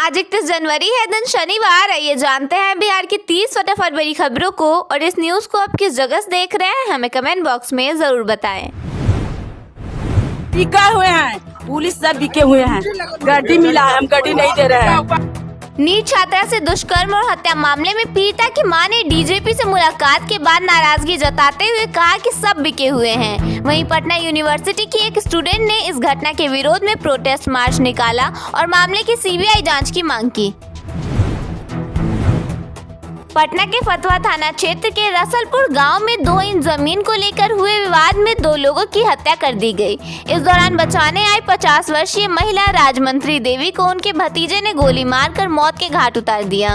आज 31 जनवरी है, दिन शनिवार। आइए जानते हैं बिहार की 30 फटाफट बड़ी खबरों को। और इस न्यूज को आप किस जगह से देख रहे हैं, हमें कमेंट बॉक्स में जरूर बताएं। बिका हुए हैं, पुलिस सब बिके हुए हैं। गाड़ी मिला है, हम गाड़ी नहीं दे रहे हैं। नीट छात्रा से दुष्कर्म और हत्या मामले में पीड़िता की मां ने डीजीपी से मुलाकात के बाद नाराजगी जताते हुए कहा कि सब बिके हुए हैं। वहीं पटना यूनिवर्सिटी की एक स्टूडेंट ने इस घटना के विरोध में प्रोटेस्ट मार्च निकाला और मामले की सीबीआई जांच की मांग की। पटना के फतवा थाना क्षेत्र के रसलपुर गांव में 2 इंच जमीन को लेकर हुए विवाद में 2 लोगों की हत्या कर दी गई। इस दौरान बचाने आई 50 वर्षीय महिला राजमंत्री देवी को उनके भतीजे ने गोली मारकर मौत के घाट उतार दिया।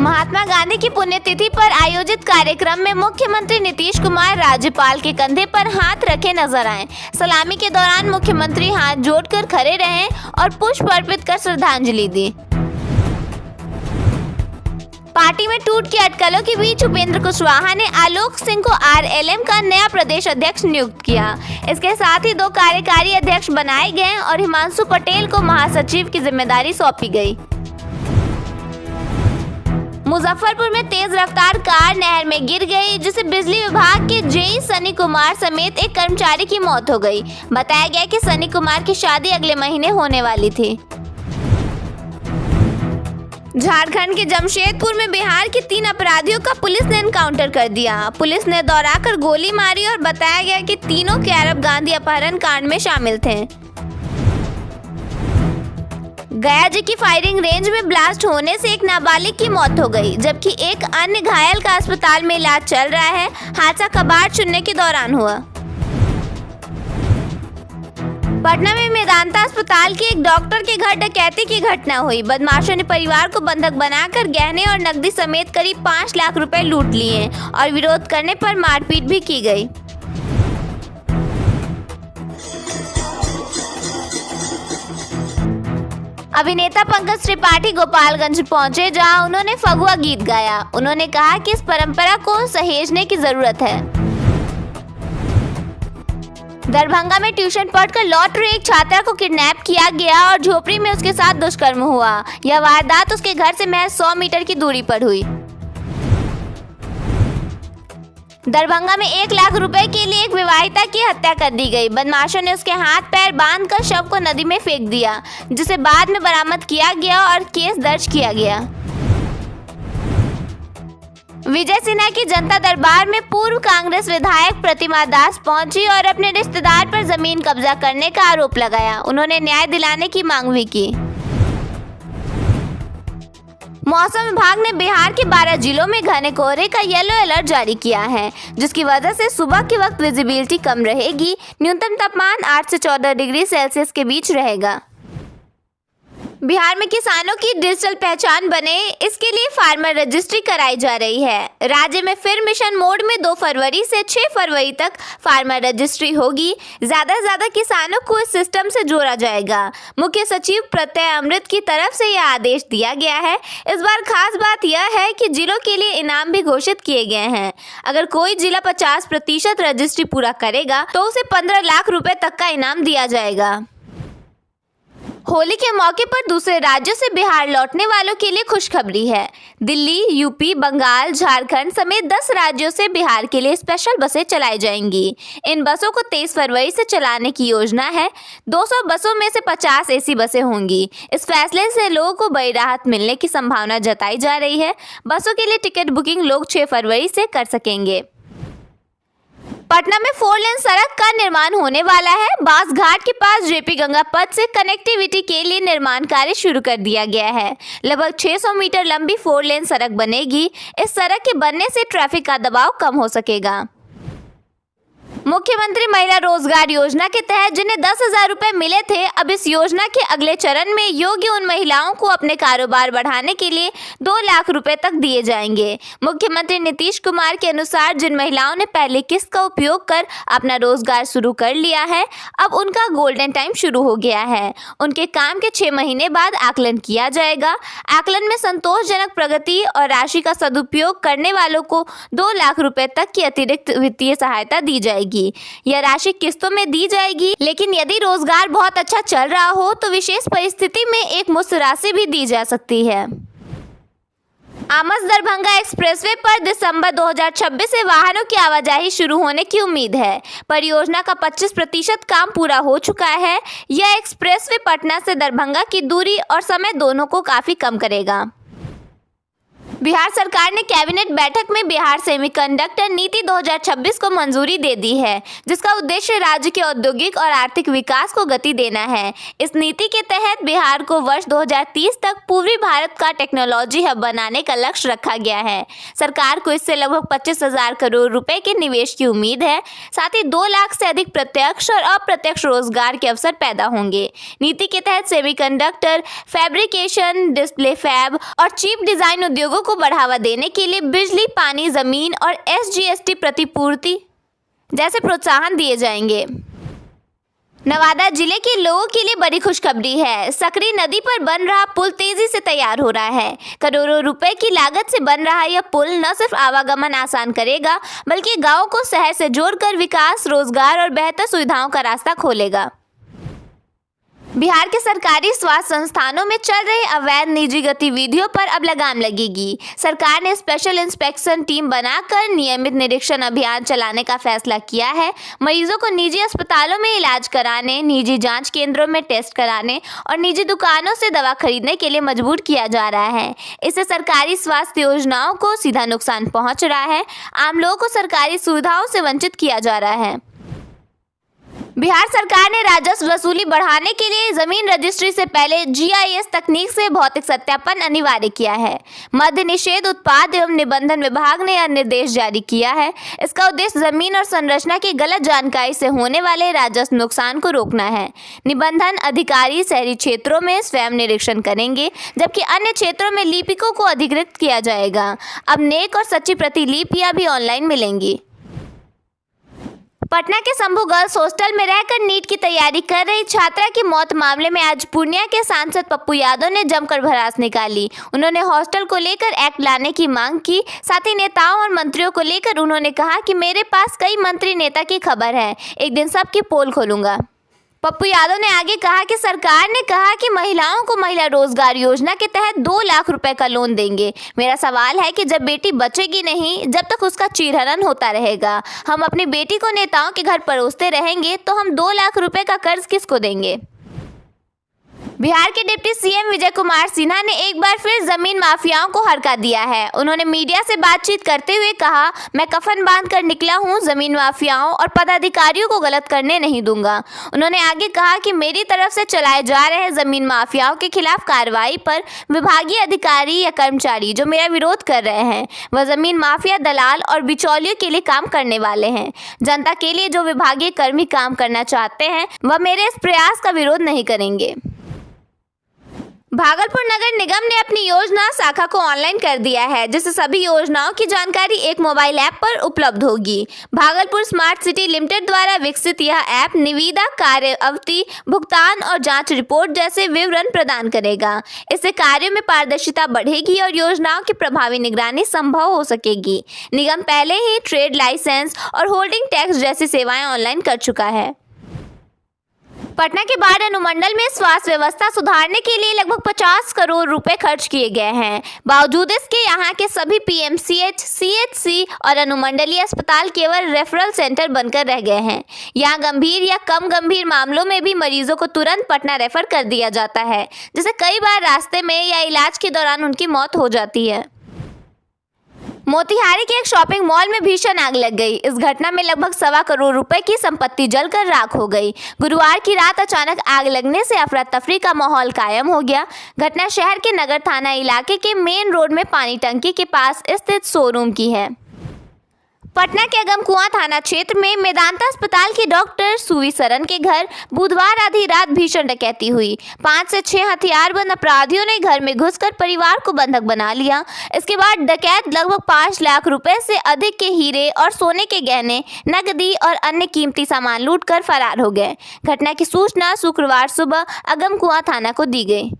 महात्मा गांधी की पुण्यतिथि पर आयोजित कार्यक्रम में मुख्यमंत्री नीतीश कुमार राज्यपाल के कंधे पर हाथ रखे नजर आए। सलामी के दौरान मुख्यमंत्री हाथ जोड़कर खड़े रहे और पुष्प अर्पित कर श्रद्धांजलि दी। पार्टी में टूट की अटकलों के बीच उपेंद्र कुशवाहा ने आलोक सिंह को आरएलएम का नया प्रदेश अध्यक्ष नियुक्त किया। इसके साथ ही 2 कार्यकारी अध्यक्ष बनाए गए और हिमांशु पटेल को महासचिव की जिम्मेदारी सौंपी गई। मुजफ्फरपुर में तेज रफ्तार कार नहर में गिर गई, जिसे बिजली विभाग के जेई सनी कुमार समेत एक कर्मचारी की मौत हो गई। बताया गया कि सनी कुमार की शादी अगले महीने होने वाली थी। झारखंड के जमशेदपुर में बिहार के 3 अपराधियों का पुलिस ने एनकाउंटर कर दिया। पुलिस ने दौड़ाकर गोली मारी और बताया गया कि तीनों कैरब गांधी अपहरण कांड में शामिल थे। गया जी की फायरिंग रेंज में ब्लास्ट होने से एक नाबालिग की मौत हो गई, जबकि एक अन्य घायल का अस्पताल में इलाज चल रहा है। हादसा कबाड़ चुनने के दौरान हुआ। पटना में मेदांता अस्पताल के एक डॉक्टर के घर डकैती की घटना हुई। बदमाशों ने परिवार को बंधक बनाकर गहने और नकदी समेत करीब 5 लाख रुपए लूट लिए और विरोध करने पर मारपीट भी की गई। अभिनेता पंकज त्रिपाठी गोपालगंज पहुंचे, जहां उन्होंने फगुआ गीत गाया। उन्होंने कहा कि इस परंपरा को सहेजने की जरूरत है। दरभंगा में ट्यूशन पढ़कर लौट रही एक छात्रा को किडनैप किया गया और झोपड़ी में उसके साथ दुष्कर्म हुआ। यह वारदात उसके घर से महज 100 मीटर की दूरी पर हुई। दरभंगा में 1 लाख रुपए के लिए एक विवाहिता की हत्या कर दी गई। बदमाशों ने उसके हाथ पैर बांधकर शव को नदी में फेंक दिया, जिसे बाद में बरामद किया गया और केस दर्ज किया गया। विजय सिन्हा की जनता दरबार में पूर्व कांग्रेस विधायक प्रतिमा दास पहुंची और अपने रिश्तेदार पर जमीन कब्जा करने का आरोप लगाया। उन्होंने न्याय दिलाने की मांग भी की। मौसम विभाग ने बिहार के 12 जिलों में घने कोहरे का येलो अलर्ट जारी किया है, जिसकी वजह से सुबह के वक्त विजिबिलिटी कम रहेगी। न्यूनतम तापमान 8 से 14 डिग्री सेल्सियस के बीच रहेगा। बिहार में किसानों की डिजिटल पहचान बने, इसके लिए फार्मर रजिस्ट्री कराई जा रही है। राज्य में फिर मिशन मोड में 2 फरवरी से 6 फरवरी तक फार्मर रजिस्ट्री होगी। ज्यादा से ज्यादा किसानों को इस सिस्टम से जोड़ा जाएगा। मुख्य सचिव प्रत्यय अमृत की तरफ से यह आदेश दिया गया है। इस बार खास बात यह है कि जिलों के लिए इनाम भी घोषित किए गए हैं। अगर कोई जिला 50% रजिस्ट्री पूरा करेगा तो उसे 15 लाख रुपए तक का इनाम दिया जाएगा। होली के मौके पर दूसरे राज्यों से बिहार लौटने वालों के लिए खुशखबरी है। दिल्ली, यूपी, बंगाल, झारखंड समेत 10 राज्यों से बिहार के लिए स्पेशल बसें चलाई जाएंगी। इन बसों को 23 फरवरी से चलाने की योजना है। 200 बसों में से 50 एसी बसें होंगी। इस फैसले से लोगों को बड़ी राहत मिलने की संभावना जताई जा रही है। बसों के लिए टिकट बुकिंग लोग 6 फरवरी से कर सकेंगे। पटना में 4 लेन सड़क का निर्माण होने वाला है। बांस घाट के पास जेपी गंगा पथ से कनेक्टिविटी के लिए निर्माण कार्य शुरू कर दिया गया है। लगभग 600 मीटर लंबी 4 लेन सड़क बनेगी। इस सड़क के बनने से ट्रैफिक का दबाव कम हो सकेगा। मुख्यमंत्री महिला रोजगार योजना के तहत जिन्हें 10,000 रुपए मिले थे, अब इस योजना के अगले चरण में योग्य उन महिलाओं को अपने कारोबार बढ़ाने के लिए 2 लाख रुपए तक दिए जाएंगे। मुख्यमंत्री नीतीश कुमार के अनुसार जिन महिलाओं ने पहली किस्त का उपयोग कर अपना रोजगार शुरू कर लिया है, अब उनका गोल्डन टाइम शुरू हो गया है। उनके काम के 6 महीने बाद आकलन किया जाएगा। आकलन में संतोषजनक प्रगति और राशि का सदुपयोग करने वालों को 2 लाख रुपए तक की अतिरिक्त वित्तीय सहायता दी जाएगी। होगी। यह राशि किस्तों में दी जाएगी, लेकिन यदि रोजगार बहुत अच्छा चल रहा हो तो विशेष परिस्थिति में एक मुश्त राशि भी दी जा सकती है। आमस दरभंगा एक्सप्रेसवे पर दिसंबर 2026 से वाहनों की आवाजाही शुरू होने की उम्मीद है। परियोजना का 25% काम पूरा हो चुका है। यह एक्सप्रेसवे पटना से दरभंगा की दूरी और समय दोनों को काफी कम करेगा। बिहार सरकार ने कैबिनेट बैठक में बिहार सेमीकंडक्टर नीति 2026 को मंजूरी दे दी है, जिसका उद्देश्य राज्य के औद्योगिक और आर्थिक विकास को गति देना है। इस नीति के तहत बिहार को वर्ष 2030 तक पूर्वी भारत का टेक्नोलॉजी हब बनाने का लक्ष्य रखा गया है। सरकार को इससे लगभग 25,000 करोड़ रुपए के निवेश की उम्मीद है। साथ ही 2 लाख से अधिक प्रत्यक्ष और अप्रत्यक्ष रोजगार के अवसर पैदा होंगे। नीति के तहत सेमीकंडक्टर, फैब्रिकेशन, डिस्प्ले फैब और चिप डिजाइन उद्योगों को बढ़ावा देने के लिए बिजली, पानी, जमीन और SGST प्रतिपूर्ति जैसे प्रोत्साहन दिए जाएंगे। नवादा जिले के लोगों के लिए बड़ी खुशखबरी है। सकरी नदी पर बन रहा पुल तेजी से तैयार हो रहा है। करोड़ों रुपए की लागत से बन रहा यह पुल न सिर्फ आवागमन आसान करेगा, बल्कि गांवों को शहर से जोड़कर विकास, रोजगार और बेहतर सुविधाओं का रास्ता खोलेगा। बिहार के सरकारी स्वास्थ्य संस्थानों में चल रहे अवैध निजी गतिविधियों पर अब लगाम लगेगी। सरकार ने स्पेशल इंस्पेक्शन टीम बनाकर नियमित निरीक्षण अभियान चलाने का फैसला किया है। मरीजों को निजी अस्पतालों में इलाज कराने, निजी जांच केंद्रों में टेस्ट कराने और निजी दुकानों से दवा खरीदने के लिए मजबूर किया जा रहा है। इससे सरकारी स्वास्थ्य योजनाओं को सीधा नुकसान पहुंच रहा है। आम लोगों को सरकारी सुविधाओं से वंचित किया जा रहा है। बिहार सरकार ने राजस्व वसूली बढ़ाने के लिए जमीन रजिस्ट्री से पहले GIS तकनीक से भौतिक सत्यापन अनिवार्य किया है। मद्य निषेध, उत्पाद एवं निबंधन विभाग ने यह निर्देश जारी किया है। इसका उद्देश्य जमीन और संरचना की गलत जानकारी से होने वाले राजस्व नुकसान को रोकना है। निबंधन अधिकारी शहरी क्षेत्रों में स्वयं निरीक्षण करेंगे, जबकि अन्य क्षेत्रों में लिपिकों को अधिकृत किया जाएगा। अब नेक और सच्ची प्रतिलिपियां भी ऑनलाइन मिलेंगी। पटना के शंभू गर्ल्स हॉस्टल में रहकर नीट की तैयारी कर रही छात्रा की मौत मामले में आज पूर्णिया के सांसद पप्पू यादव ने जमकर भड़ास निकाली। उन्होंने हॉस्टल को लेकर एक्ट लाने की मांग की। साथ ही नेताओं और मंत्रियों को लेकर उन्होंने कहा कि मेरे पास कई मंत्री नेता की खबर है, एक दिन सबकी पोल खोलूंगा। पप्पू यादव ने आगे कहा कि सरकार ने कहा कि महिलाओं को महिला रोजगार योजना के तहत 2 लाख रुपए का लोन देंगे। मेरा सवाल है कि जब बेटी बचेगी नहीं, जब तक उसका चीरहरण होता रहेगा, हम अपनी बेटी को नेताओं के घर परोसते रहेंगे, तो हम 2 लाख रुपए का कर्ज किसको देंगे। बिहार के डिप्टी CM विजय कुमार सिन्हा ने एक बार फिर जमीन माफियाओं को हड़का दिया है। उन्होंने मीडिया से बातचीत करते हुए कहा, मैं कफन बांध कर निकला हूं, जमीन माफियाओं और पदाधिकारियों को गलत करने नहीं दूंगा। उन्होंने आगे कहा कि मेरी तरफ से चलाए जा रहे जमीन माफियाओं के खिलाफ कार्रवाई पर विभागीय अधिकारी या कर्मचारी जो मेरा विरोध कर रहे हैं, वह जमीन माफिया, दलाल और बिचौलियों के लिए काम करने वाले हैं। जनता के लिए जो विभागीय कर्मी काम करना चाहते हैं, वह मेरे इस प्रयास का विरोध नहीं करेंगे। भागलपुर नगर निगम ने अपनी योजना शाखा को ऑनलाइन कर दिया है, जिससे सभी योजनाओं की जानकारी एक मोबाइल ऐप पर उपलब्ध होगी। भागलपुर स्मार्ट सिटी लिमिटेड द्वारा विकसित यह ऐप निविदा, कार्य अवधि, भुगतान और जांच रिपोर्ट जैसे विवरण प्रदान करेगा। इससे कार्यों में पारदर्शिता बढ़ेगी और योजनाओं की प्रभावी निगरानी संभव हो सकेगी। निगम पहले ही ट्रेड लाइसेंस और होल्डिंग टैक्स जैसी सेवाएं ऑनलाइन कर चुका है। पटना के बाढ़ अनुमंडल में स्वास्थ्य व्यवस्था सुधारने के लिए लगभग 50 करोड़ रुपए खर्च किए गए हैं। बावजूद इसके यहाँ के सभी PMCH, CHC और अनुमंडलीय अस्पताल केवल रेफरल सेंटर बनकर रह गए हैं। यहाँ गंभीर या कम गंभीर मामलों में भी मरीजों को तुरंत पटना रेफर कर दिया जाता है, जिससे कई बार रास्ते में या इलाज के दौरान उनकी मौत हो जाती है। मोतिहारी के एक शॉपिंग मॉल में भीषण आग लग गई। इस घटना में लगभग 1.25 करोड़ रुपए की संपत्ति जलकर राख हो गई। गुरुवार की रात अचानक आग लगने से अफरा तफरी का माहौल कायम हो गया। घटना शहर के नगर थाना इलाके के मेन रोड में पानी टंकी के पास स्थित शोरूम की है। पटना के अगमकुआं थाना क्षेत्र में मेदांता अस्पताल की डॉक्टर सुवी सरन के घर बुधवार आधी रात भीषण डकैती हुई। 5 से 6 हथियारबंद अपराधियों ने घर में घुसकर परिवार को बंधक बना लिया। इसके बाद डकैत लगभग 5 लाख रुपए से अधिक के हीरे और सोने के गहने, नकदी और अन्य कीमती सामान लूटकर फरार हो गए। घटना की सूचना शुक्रवार सुबह अगमकुआं थाना को दी गई।